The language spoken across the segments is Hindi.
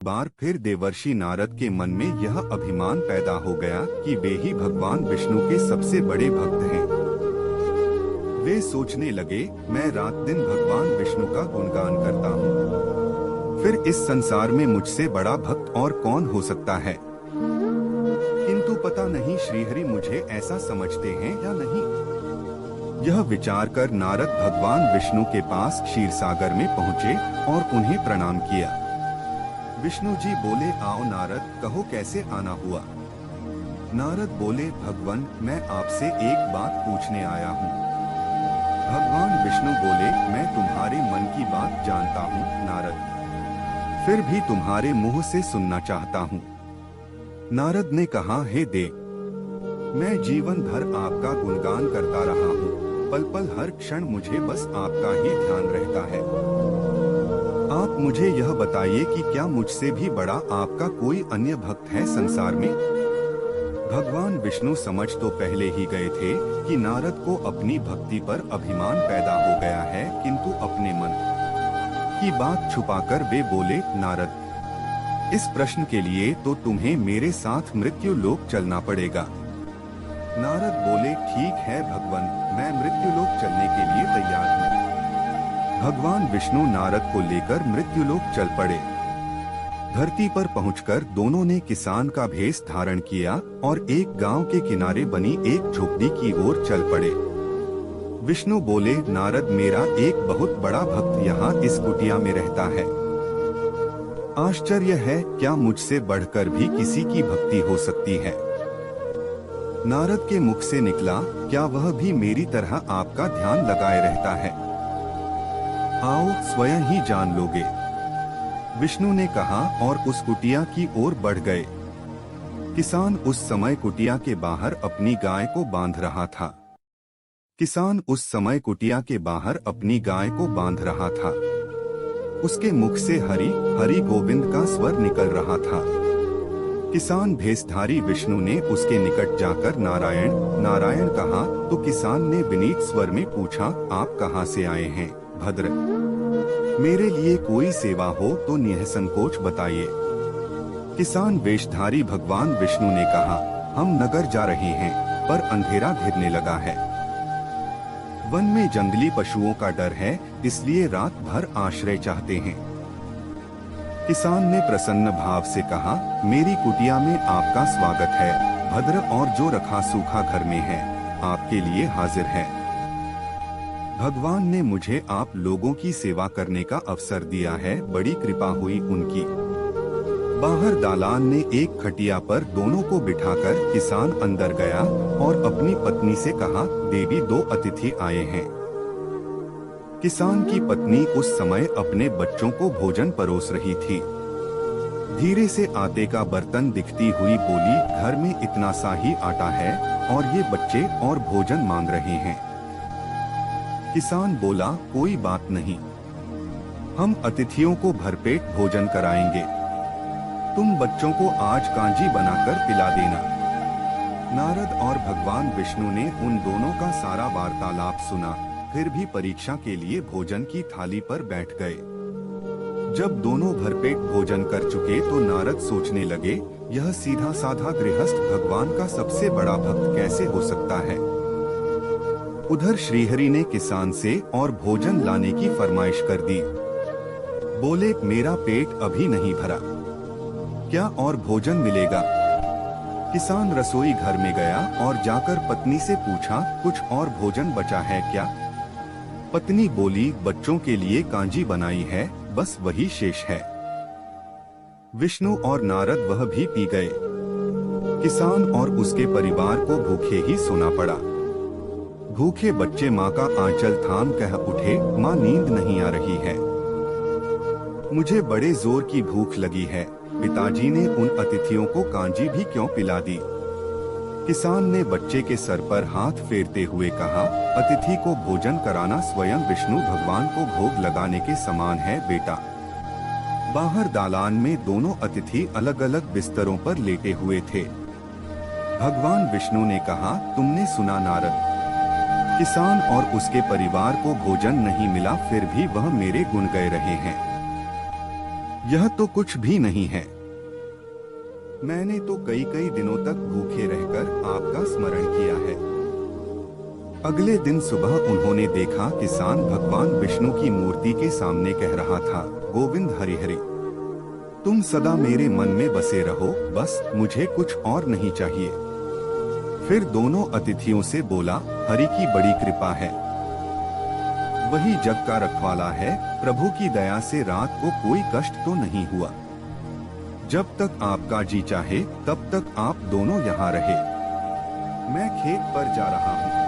बार फिर देवर्षि नारद के मन में यह अभिमान पैदा हो गया कि वे ही भगवान विष्णु के सबसे बड़े भक्त हैं। वे सोचने लगे, मैं रात दिन भगवान विष्णु का गुणगान करता हूँ, फिर इस संसार में मुझसे बड़ा भक्त और कौन हो सकता है। किंतु पता नहीं श्रीहरि मुझे ऐसा समझते हैं या नहीं। यह विचार कर नारद भगवान विष्णु के पास क्षीरसागर में पहुँचे और उन्हें प्रणाम किया। विष्णु जी बोले, आओ नारद, कहो कैसे आना हुआ। नारद बोले, भगवान मैं आपसे एक बात पूछने आया हूँ। भगवान विष्णु बोले, मैं तुम्हारे मन की बात जानता हूँ नारद, फिर भी तुम्हारे मुंह से सुनना चाहता हूँ। नारद ने कहा, हे देव, मैं जीवन भर आपका गुणगान करता रहा हूँ, पल पल हर क्षण मुझे बस आपका ही ध्यान रहता है। आप मुझे यह बताइए कि क्या मुझसे भी बड़ा आपका कोई अन्य भक्त है संसार में। भगवान विष्णु समझ तो पहले ही गए थे कि नारद को अपनी भक्ति पर अभिमान पैदा हो गया है, किंतु अपने मन की बात छुपाकर वे बोले, नारद, इस प्रश्न के लिए तो तुम्हें मेरे साथ मृत्यु लोक चलना पड़ेगा। नारद बोले, ठीक है भगवान, मैं मृत्यु लोक चलने के लिए तैयार हूँ। भगवान विष्णु नारद को लेकर मृत्युलोक चल पड़े। धरती पर पहुंचकर दोनों ने किसान का भेष धारण किया और एक गांव के किनारे बनी एक झोपड़ी की ओर चल पड़े। विष्णु बोले, नारद, मेरा एक बहुत बड़ा भक्त यहाँ इस कुटिया में रहता है। आश्चर्य है, क्या मुझसे बढ़कर भी किसी की भक्ति हो सकती है। नारद के मुख से निकला, क्या वह भी मेरी तरह आपका ध्यान लगाए रहता है। आओ स्वयं ही जान लोगे। विष्णु ने कहा और उस कुटिया की ओर बढ़ गए। किसान उस समय कुटिया के बाहर अपनी गाय को बांध रहा था। उसके मुख से हरि हरि गोविंद का स्वर निकल रहा था। किसान भेषधारी विष्णु ने उसके निकट जाकर नारायण नारायण कहा तो किसान ने विनीत स्वर में पूछा, आप कहाँ से आए हैं भद्र, मेरे लिए कोई सेवा हो तो निःसंकोच बताइए। किसान वेशधारी भगवान विष्णु ने कहा, हम नगर जा रहे हैं, पर अंधेरा घिरने लगा है। वन में जंगली पशुओं का डर है, इसलिए रात भर आश्रय चाहते हैं। किसान ने प्रसन्न भाव से कहा, मेरी कुटिया में आपका स्वागत है भद्र, और जो रखा सूखा घर में है आपके लिए हाजिर है। भगवान ने मुझे आप लोगों की सेवा करने का अवसर दिया है, बड़ी कृपा हुई उनकी। बाहर दालान में एक खटिया पर दोनों को बिठाकर किसान अंदर गया और अपनी पत्नी से कहा, देवी, दो अतिथि आए हैं। किसान की पत्नी उस समय अपने बच्चों को भोजन परोस रही थी। धीरे से आटे का बर्तन दिखती हुई बोली, घर में इतना सा ही आटा है और ये बच्चे और भोजन मांग रहे हैं। किसान बोला, कोई बात नहीं, हम अतिथियों को भरपेट भोजन कराएंगे, तुम बच्चों को आज कांजी बनाकर पिला देना। नारद और भगवान विष्णु ने उन दोनों का सारा वार्तालाप सुना, फिर भी परीक्षा के लिए भोजन की थाली पर बैठ गए। जब दोनों भरपेट भोजन कर चुके तो नारद सोचने लगे, यह सीधा साधा गृहस्थ भगवान का सबसे बड़ा भक्त कैसे हो सकता है। उधर श्रीहरि ने किसान से और भोजन लाने की फरमाइश कर दी। बोले, मेरा पेट अभी नहीं भरा, क्या और भोजन मिलेगा। किसान रसोई घर में गया और जाकर पत्नी से पूछा, कुछ और भोजन बचा है क्या। पत्नी बोली, बच्चों के लिए कांजी बनाई है, बस वही शेष है। विष्णु और नारद वह भी पी गए। किसान और उसके परिवार को भूखे ही सोना पड़ा। भूखे बच्चे माँ का आंचल थाम कह उठे, माँ नींद नहीं आ रही है, मुझे बड़े जोर की भूख लगी है। पिताजी ने उन अतिथियों को कांजी भी क्यों पिला दी। किसान ने बच्चे के सर पर हाथ फेरते हुए कहा, अतिथि को भोजन कराना स्वयं विष्णु भगवान को भोग लगाने के समान है बेटा। बाहर दालान में दोनों अतिथि अलग अलग बिस्तरों पर लेटे हुए थे। भगवान विष्णु ने कहा, तुमने सुना नारद, किसान और उसके परिवार को भोजन नहीं मिला, फिर भी वह मेरे गुण गा रहे हैं। यह तो कुछ भी नहीं है। मैंने तो कई कई दिनों तक भूखे रहकर आपका स्मरण किया है। अगले दिन सुबह उन्होंने देखा किसान भगवान विष्णु की मूर्ति के सामने कह रहा था, गोविंद हरि हरि, तुम सदा मेरे मन में बसे रहो, बस मुझे कुछ और नहीं चाहिए। फिर दोनों अतिथियों से बोला, हरि की बड़ी कृपा है, वही जग का रखवाला है, प्रभु की दया से रात को कोई कष्ट तो नहीं हुआ। जब तक आपका जी चाहे तब तक आप दोनों यहाँ रहे। मैं खेत पर जा रहा हूँ।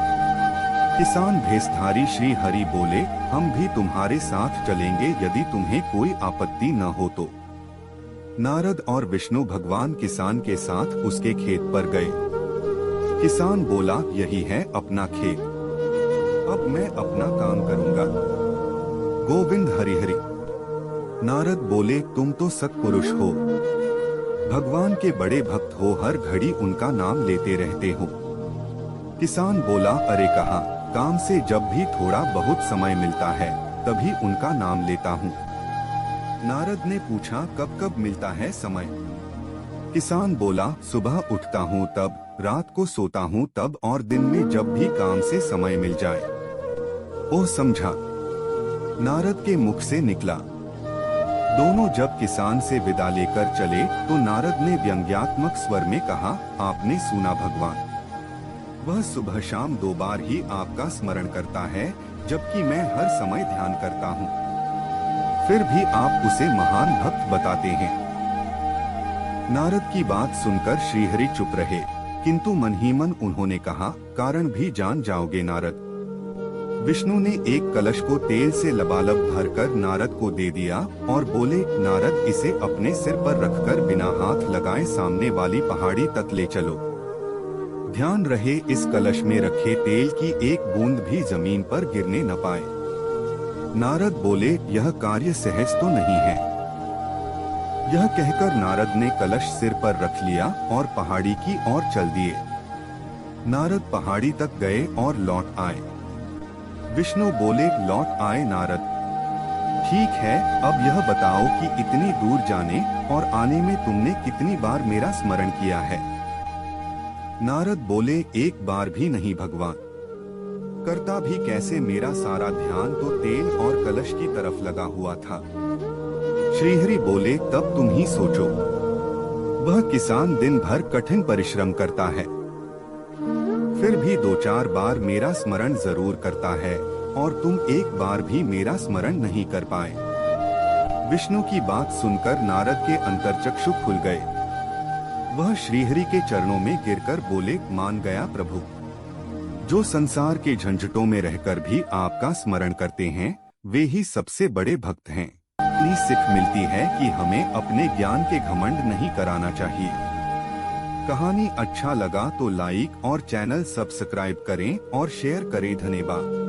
किसान भेषधारी श्री हरि बोले, हम भी तुम्हारे साथ चलेंगे यदि तुम्हें कोई आपत्ति न हो तो। नारद और विष्णु भगवान किसान के साथ उसके खेत पर गए। किसान बोला, यही है अपना खेत, अब मैं अपना काम करूंगा। गोविंद हरि हरि। नारद बोले, तुम तो सत्पुरुष हो, भगवान के बड़े भक्त हो, हर घड़ी उनका नाम लेते रहते हो। किसान बोला, अरे कहाँ, काम से जब भी थोड़ा बहुत समय मिलता है तभी उनका नाम लेता हूँ। नारद ने पूछा, कब कब मिलता है समय? किसान बोला, सुबह उठता हूँ तब, रात को सोता हूँ तब, और दिन में जब भी काम से समय मिल जाए। ओह समझा, नारद के मुख से निकला। दोनों जब किसान से विदा लेकर चले तो नारद ने व्यंग्यात्मक स्वर में कहा, आपने सुना भगवान, वह सुबह शाम 2 बार ही आपका स्मरण करता है, जबकि मैं हर समय ध्यान करता हूँ, फिर भी आप उसे महान भक्त बताते हैं। नारद की बात सुनकर श्रीहरि चुप रहे, किंतु मन ही मन उन्होंने कहा, कारण भी जान जाओगे नारद। विष्णु ने एक कलश को तेल से लबालब भरकर नारद को दे दिया और बोले, नारद इसे अपने सिर पर रखकर बिना हाथ लगाए सामने वाली पहाड़ी तक ले चलो। ध्यान रहे इस कलश में रखे तेल की एक बूंद भी जमीन पर गिरने न पाए। नारद बोले, यह कार्य सहज तो नहीं है। यह कहकर नारद ने कलश सिर पर रख लिया और पहाड़ी की ओर चल दिए। नारद पहाड़ी तक गए और लौट आए। विष्णु बोले, लौट आए नारद, ठीक है, अब यह बताओ कि इतनी दूर जाने और आने में तुमने कितनी बार मेरा स्मरण किया है? नारद बोले, एक बार भी नहीं भगवान, करता भी कैसे, मेरा सारा ध्यान तो तेल और कलश की तरफ लगा हुआ था। श्रीहरि बोले, तब तुम ही सोचो, वह किसान दिन भर कठिन परिश्रम करता है, फिर भी 2-4 बार मेरा स्मरण जरूर करता है, और तुम एक बार भी मेरा स्मरण नहीं कर पाए। विष्णु की बात सुनकर नारद के अंतर्चक्षु खुल गए। वह श्रीहरि के चरणों में गिरकर बोले, मान गया प्रभु, जो संसार के झंझटों में रहकर भी आपका स्मरण करते हैं, वे ही सबसे बड़े भक्त हैं। इतनी सीख मिलती है कि हमें अपने ज्ञान के घमंड नहीं कराना चाहिए। कहानी अच्छा लगा तो लाइक और चैनल सब्सक्राइब करें और शेयर करें। धन्यवाद।